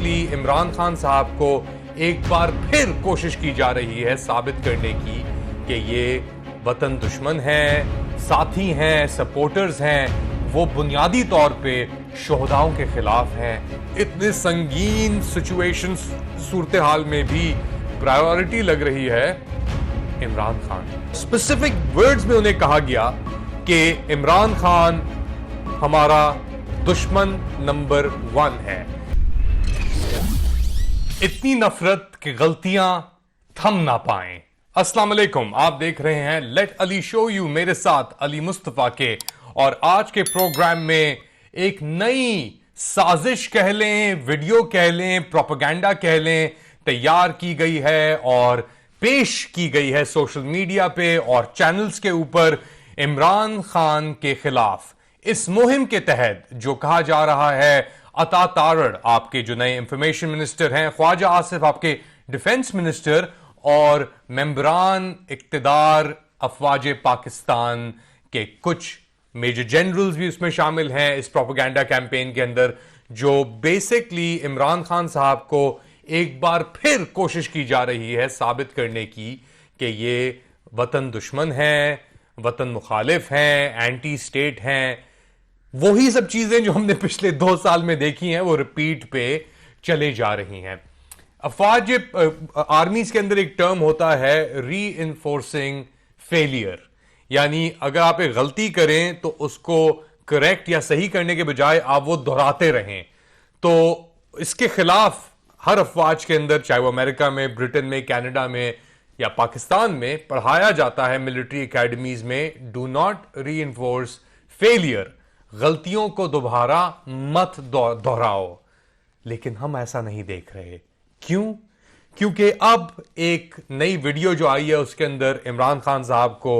Basically Imran Khan साहब को एक बार फिर कोशिश की जा रही है साबित करने की कि ये वतन दुश्मन हैं, साथी हैं, सपोर्टर्स हैं, वो बुनियादी तौर पे शोहदाओं के खिलाफ हैं। इतने संगीन सिचुएशन सूरत हाल में भी प्रायोरिटी लग रही है इमरान खान। स्पेसिफिक वर्ड्स में उन्हें कहा गया कि इमरान खान हमारा दुश्मन नंबर 1 है। इतनी नफरत कि गलतियां थम ना पाएं। अस्सलाम वालेकुम, आप देख रहे हैं लेट अली शो यू, मेरे साथ अली मुस्तफा के। और आज के प्रोग्राम में एक नई साजिश कह लें, वीडियो कह लें, प्रोपेगेंडा कह लें, तैयार की गई है और पेश की गई है सोशल मीडिया पे और चैनल्स के ऊपर इमरान खान के खिलाफ। इस मुहिम के तहत जो कहा जा रहा है, अता तारड़ आपके जो नए इंफॉर्मेशन मिनिस्टर हैं, ख्वाजा आसिफ आपके डिफेंस मिनिस्टर और मेंबरान इक्तदार अफवाज पाकिस्तान के कुछ मेजर जनरल्स भी उसमें शामिल हैं इस प्रोपेगेंडा कैंपेन के अंदर, जो बेसिकली इमरान खान साहब को एक बार फिर कोशिश की जा रही है साबित करने की कि ये वतन दुश्मन हैं, वतन मुखालिफ हैं, एंटी स्टेट हैं। वही सब चीजें जो हमने पिछले 2 साल में देखी हैं वो रिपीट पे चले जा रही हैं। अफवाज आर्मीज के अंदर एक टर्म होता है री इन्फोर्सिंग फेलियर, यानी अगर आप एक गलती करें तो उसको करेक्ट या सही करने के बजाय आप वो दोहराते रहें। तो इसके खिलाफ हर अफवाज के अंदर, चाहे वो अमेरिका में, ब्रिटेन में, कनाडा में या पाकिस्तान में, पढ़ाया जाता है मिलिट्री एकेडमीज में, डू नॉट री इन्फोर्स फेलियर, गलतियों को दोबारा मत दोहराओ। लेकिन हम ऐसा नहीं देख रहे। क्यों? क्योंकि अब एक नई वीडियो जो आई है उसके अंदर इमरान खान साहब को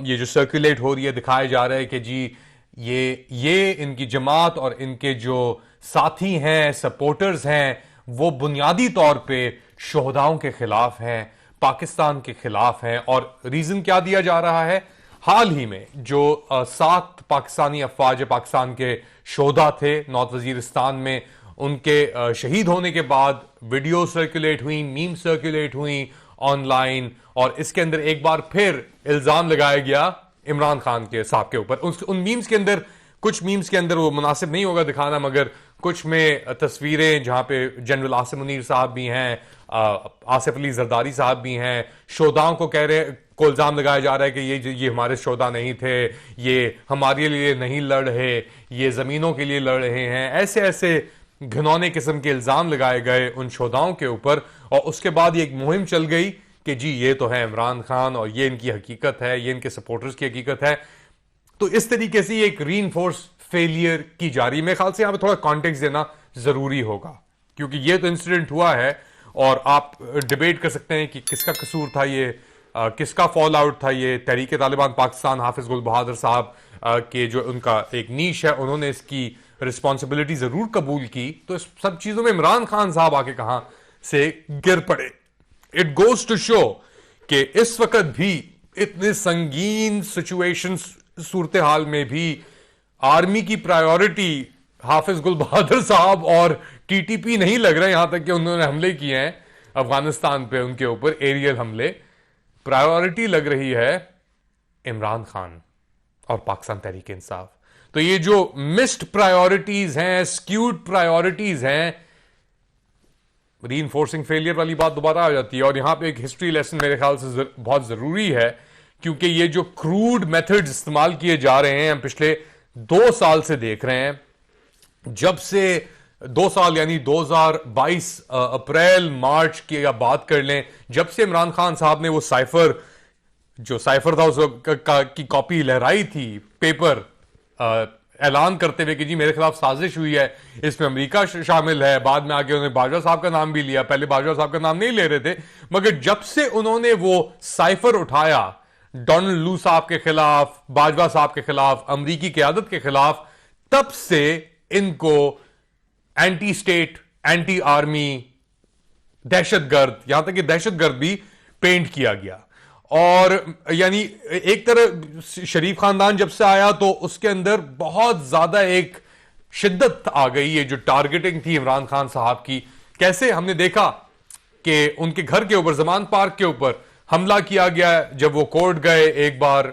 ये जो सर्कुलेट हो रही है, दिखाया जा रहा है कि जी ये इनकी जमात और इनके जो साथी हैं, सपोर्टर्स हैं, वो बुनियादी तौर पे शोहदाओं के खिलाफ हैं, पाकिस्तान के खिलाफ हैं। और रीजन क्या दिया जा रहा है? हाल ही में जो 7 पाकिस्तानी अफवाज पाकिस्तान के शोहदा थे नॉर्थ वजीरिस्तान में, उनके शहीद होने के बाद वीडियो सर्कुलेट हुई, मीम सर्कुलेट हुई ऑनलाइन, और इसके अंदर एक बार फिर इल्जाम लगाया गया इमरान खान के साहब के ऊपर। उन मीम्स के अंदर, कुछ मीम्स के अंदर वो मुनासिब नहीं होगा दिखाना, मगर कुछ में तस्वीरें जहां पे जनरल आसिम मुनीर साहब भी हैं, आसिफ अली जरदारी साहब भी हैं, शोधाओं को कह रहे को इल्जाम लगाया जा रहा है कि ये हमारे शोधा नहीं थे, ये हमारे लिए नहीं लड़ रहे, ये जमीनों के लिए लड़ रहे हैं। ऐसे ऐसे घिनौने किस्म के इल्जाम लगाए गए उन शोधाओं के ऊपर। और उसके बाद ये एक मुहिम चल गई कि जी ये तो है इमरान खान और ये इनकी हकीकत है, ये इनके सपोर्टर्स की हकीकत है। तो इस तरीके से एक रीइंफोर्स फेलियर की जा रही है। मेरे ख्याल से यहां पे थोड़ा कॉन्टेक्स्ट देना जरूरी होगा, क्योंकि ये तो इंसिडेंट हुआ है और आप डिबेट कर सकते हैं कि किसका कसूर था, ये किसका फॉल आउट था। ये तहरीक तालिबान पाकिस्तान, हाफिज गुल बहादुर साहब के जो उनका एक नीश है, उन्होंने इसकी रिस्पॉन्सिबिलिटी जरूर कबूल की। तो इस सब चीजों में इमरान खान साहब आके कहां से गिर पड़े। इट गोज टू शो कि इस वक्त भी इतने संगीन सिचुएशन सूरत हाल में भी आर्मी की प्रायोरिटी हाफिज गुल बहादुर साहब और टीटीपी नहीं लग रहा। यहां तक कि उन्होंने हमले किए हैं अफगानिस्तान पे, उनके ऊपर एरियल हमले। प्रायोरिटी लग रही है इमरान खान और पाकिस्तान तहरीक इंसाफ। तो ये जो मिस्ड प्रायोरिटीज हैं, स्क्यूड प्रायोरिटीज हैं, रीइंफोर्सिंग फेलियर वाली बात दोबारा आ जाती है। और यहां पे एक हिस्ट्री लेसन मेरे ख्याल से बहुत जरूरी है, क्योंकि ये जो क्रूड मेथड्स इस्तेमाल किए जा रहे हैं, हम पिछले 2 साल से देख रहे हैं। जब से 2 साल यानी 2022 अप्रैल मार्च की या बात कर लें, जब से इमरान खान साहब ने वो साइफर था उसकी कॉपी लहराई थी, पेपर ऐलान करते हुए कि जी मेरे खिलाफ साजिश हुई है, इसमें अमेरिका शामिल है। बाद में आगे उन्होंने बाजवा साहब का नाम भी लिया, पहले बाजवा साहब का नाम नहीं ले रहे थे। मगर जब से उन्होंने वो साइफर उठाया डोनाल्ड लू साहब के खिलाफ, बाजवा साहब के खिलाफ, अमरीकी क़यादत के खिलाफ, तब से इनको एंटी स्टेट, एंटी आर्मी, दहशतगर्द, यहां तक कि दहशतगर्द भी पेंट किया गया। और यानी एक तरह शरीफ खानदान जब से आया तो उसके अंदर बहुत ज्यादा एक शिद्दत आ गई, ये जो टारगेटिंग थी इमरान खान साहब की, कैसे हमने देखा कि उनके घर के ऊपर, जमान पार्क के ऊपर हमला किया गया। जब वो कोर्ट गए एक बार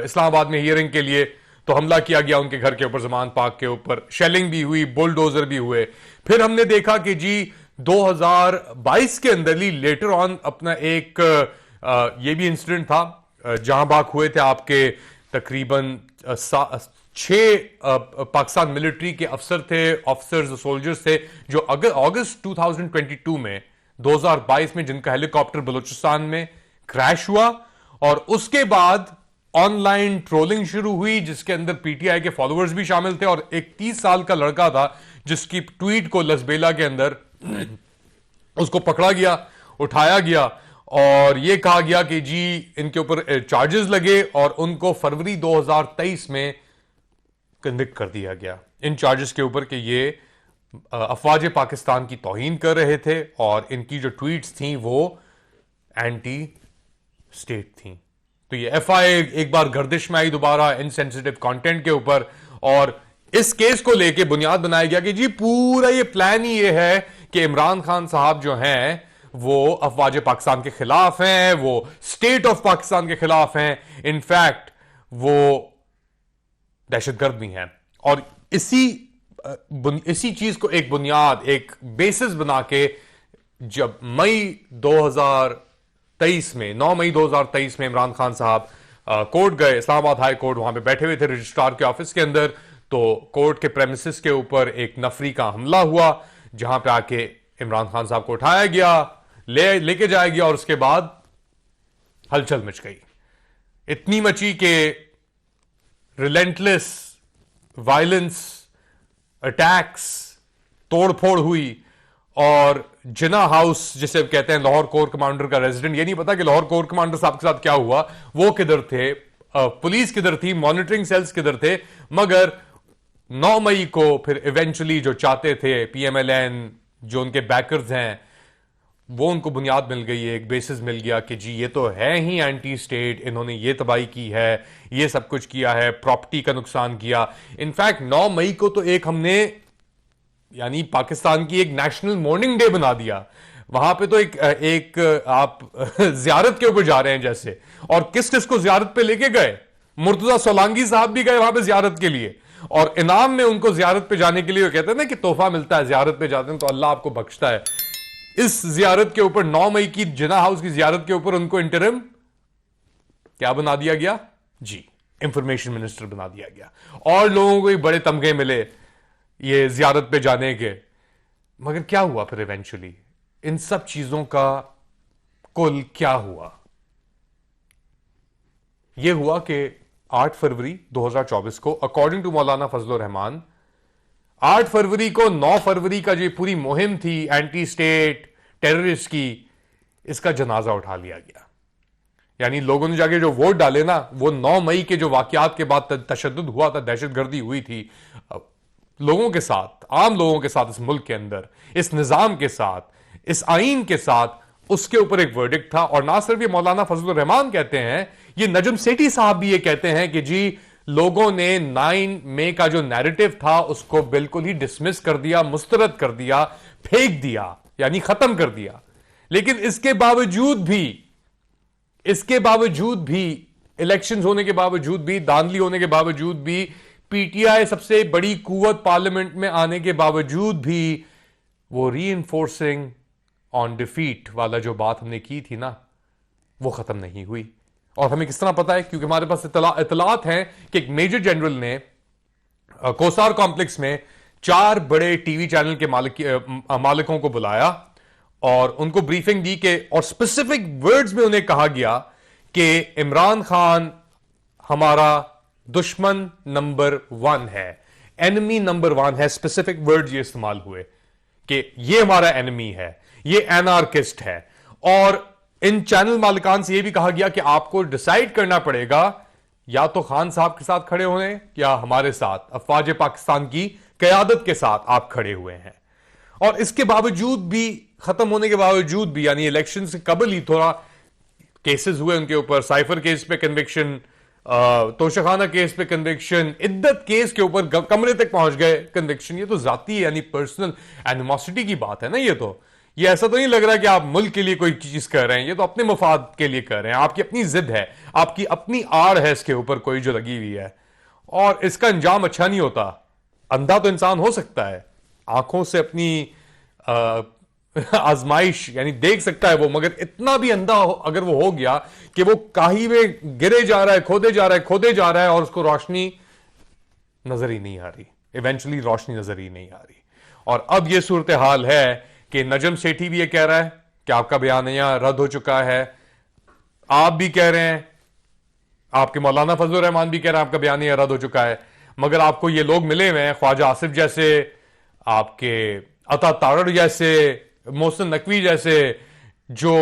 इस्लामाबाद में हियरिंग के लिए, तो हमला किया गया उनके घर के ऊपर, जमान पार्क के ऊपर, शेलिंग भी हुई, बुलडोजर भी हुए। फिर हमने देखा कि जी 2022 के अंदर ही लेटर ऑन अपना एक ये भी इंसिडेंट था, जहां बाग हुए थे आपके तकरीबन 6 पाकिस्तान मिलिट्री के अफसर थे, ऑफिसर्स, सोल्जर्स थे, जो अगस्त 2022 में 2022 में जिनका हेलीकॉप्टर बलूचिस्तान में क्रैश हुआ, और उसके बाद ऑनलाइन ट्रोलिंग शुरू हुई, जिसके अंदर पीटीआई के फॉलोअर्स भी शामिल थे, और एक 30 साल का लड़का था जिसकी ट्वीट को लसबेला के अंदर उसको पकड़ा गया, उठाया गया, और यह कहा गया कि जी इनके ऊपर चार्जेस लगे, और उनको फरवरी 2023 में कन्विक्ट कर दिया गया इन चार्जेस के ऊपर कि ये अफवाज पाकिस्तान की तौहीन कर रहे थे, और इनकी जो ट्वीट्स थी वो एंटी स्टेट थी। तो ये एफआई एक बार गर्दिश में आई दोबारा इनसेंसिटिव कंटेंट के ऊपर, और इस केस को लेके बुनियाद बनाया गया कि जी पूरा ये प्लान ही ये है कि इमरान खान साहब जो हैं वो अफवाज पाकिस्तान के खिलाफ हैं, वो स्टेट ऑफ पाकिस्तान के खिलाफ हैं, इनफैक्ट वो दहशतगर्द भी हैं। और इसी चीज को एक बुनियाद, एक बेसिस बना के जब 9 मई 2023 में इमरान खान साहब कोर्ट गए, इस्लामाबाद हाई कोर्ट, वहां पे बैठे हुए थे रजिस्ट्रार के ऑफिस के अंदर, तो कोर्ट के प्रेमिसेस के ऊपर एक नफरी का हमला हुआ, जहां पे आके इमरान खान साहब को उठाया गया, लेके जाया गया, और उसके बाद हलचल मच गई। इतनी मची कि रिलेंटलेस वायलेंस, अटैक्स, तोड़फोड़ हुई, और जिना हाउस जिसे कहते हैं लाहौर कोर कमांडर का रेजिडेंट, ये नहीं पता कि लाहौर कोर कमांडर साहब के साथ क्या हुआ, वो किधर थे, पुलिस किधर थी, मॉनिटरिंग सेल्स किधर थे। मगर 9 मई को फिर इवेंचुअली जो चाहते थे पीएमएलएन, जो उनके बैकर्स हैं, वो उनको बुनियाद मिल गई, एक बेसिस मिल गया कि जी ये तो है ही एंटी स्टेट, इन्होंने ये तबाही की है, ये सब कुछ किया है, प्रॉपर्टी का नुकसान किया। इनफैक्ट 9 मई को तो एक हमने यानी पाकिस्तान की एक नेशनल मॉर्निंग डे बना दिया। वहां पे तो एक आप जियारत के ऊपर जा रहे हैं जैसे, और किस किस को जियारत पे लेके गए, मुर्तजा सोलांगी साहब भी गए वहां पे जियारत के लिए, और इनाम में उनको जियारत पे जाने के लिए कहते हैं ना कि तोहफा मिलता है, जियारत पे जाते हैं तो अल्लाह आपको बख्शता है। इस जियारत के ऊपर 9 मई की जिना हाउस की जियारत के ऊपर उनको इंटरिम क्या बना दिया गया जी, इंफॉर्मेशन मिनिस्टर बना दिया गया, और लोगों को बड़े तमगे मिले ये जियारत पे जाने के। मगर क्या हुआ फिर इवेंचुअली, इन सब चीजों का कुल क्या हुआ? यह हुआ कि 8 फरवरी 2024 को अकॉर्डिंग टू मौलाना फजलुर रहमान, 8 फरवरी को 9 फरवरी का जो पूरी मुहिम थी एंटी स्टेट टेररिस्ट की, इसका जनाजा उठा लिया गया। यानी लोगों ने जाके जो वोट डाले ना, वो 9 मई के जो वाकयात के बाद तशद्दुद हुआ था, दहशतगर्दी हुई थी लोगों के साथ, आम लोगों के साथ, इस मुल्क के अंदर, इस निजाम के साथ, इस आईन के साथ, उसके ऊपर एक वर्डिक्ट था। और ना सिर्फ ये मौलाना फजलुर रहमान कहते हैं, ये नजम सेठी साहब भी ये कहते हैं कि जी लोगों ने 9 मई का जो नैरेटिव था उसको बिल्कुल ही डिसमिस कर दिया, मुस्तरद कर दिया, फेंक दिया, यानी खत्म कर दिया। लेकिन इसके बावजूद भी इलेक्शंस होने के बावजूद भी, धांधली होने के बावजूद भी, पीटीआई सबसे बड़ी कुव्वत पार्लियामेंट में आने के बावजूद भी, वो रीइंफोर्सिंग ऑन डिफीट वाला जो बात हमने की थी ना, वो खत्म नहीं हुई। और हमें किस तरह पता है? क्योंकि हमारे पास इतलात हैं कि एक मेजर जनरल ने कोसार कॉम्प्लेक्स में 4 बड़े टीवी चैनल के मालिकों को बुलाया और उनको ब्रीफिंग दी कि, और स्पेसिफिक वर्ड्स में उन्हें कहा गया कि इमरान खान हमारा दुश्मन नंबर 1 है, एनिमी नंबर 1 है। स्पेसिफिक वर्ड्स ये इस्तेमाल हुए कि ये हमारा एनिमी है, ये एनार्किस्ट है। और इन चैनल मालिकान से यह भी कहा गया कि आपको डिसाइड करना पड़ेगा, या तो खान साहब के साथ खड़े होने या हमारे साथ, अफवाज पाकिस्तान की कयादत के साथ आप खड़े हुए हैं। और इसके बावजूद भी, खत्म होने के बावजूद भी, यानी इलेक्शन से कबल ही थोड़ा केसेस हुए उनके ऊपर, साइफर केस पे कन्विक्शन, तोशाखाना केस पे कन्विक्शन, इद्दत केस के ऊपर कमरे तक पहुंच गए कन्विक्शन। ये तो जाती यानी पर्सनल एनिमोसिटी की बात है ना। ये ऐसा तो नहीं लग रहा कि आप मुल्क के लिए कोई चीज कर रहे हैं, ये तो अपने मफाद के लिए कर रहे हैं। आपकी अपनी जिद है, आपकी अपनी आड़ है इसके ऊपर कोई जो लगी हुई है, और इसका अंजाम अच्छा नहीं होता। अंधा तो इंसान हो सकता है, आंखों से अपनी आजमाइश यानी देख सकता है वो, मगर इतना भी अंधा अगर वो हो गया कि वो काही में गिरे जा रहा है, खोदे जा रहा है, खोदे जा रहा है, और उसको रोशनी नजर ही नहीं आ रही, इवेंचुअली रोशनी नजर ही नहीं आ रही। और अब ये सूरत हाल है कि नजम सेठी भी ये कह रहा है कि आपका बयानिया रद्द हो चुका है, आप भी कह रहे हैं, आपके मौलाना फजलुर रहमान भी कह रहे हैं आपका बयानिया रद्द हो चुका है, मगर आपको ये लोग मिले हुए हैं, ख्वाजा आसिफ जैसे, आपके अता तारड़ जैसे, मोहसिन नकवी जैसे, जो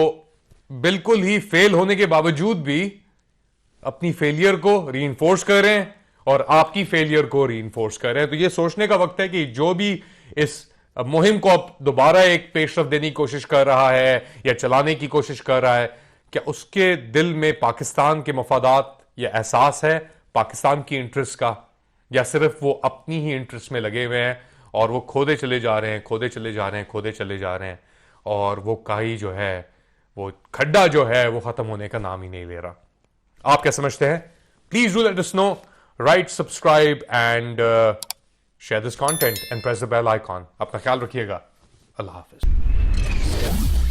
बिल्कुल ही फेल होने के बावजूद भी अपनी फेलियर को रीइंफोर्स कर रहे हैं और आपकी फेलियर को रीइंफोर्स कर रहे हैं। तो ये सोचने का वक्त है कि जो भी इस मुहिम को अब दोबारा एक पेशरफ देने की कोशिश कर रहा है या चलाने की कोशिश कर रहा है, क्या उसके दिल में पाकिस्तान के मफादात या एहसास है पाकिस्तान की इंटरेस्ट का, या सिर्फ वो अपनी ही इंटरेस्ट में लगे हुए हैं और वो खोदे चले जा रहे हैं, खोदे चले जा रहे हैं, खोदे चले जा रहे हैं, और वो काही जो है, वो खड्डा जो है वो खत्म होने का नाम ही नहीं ले रहा। आप क्या समझते हैं? Please do let us know, right, subscribe and share this content and press the bell icon. अपना ख्याल रखिएगा। अल्लाह हाफिज।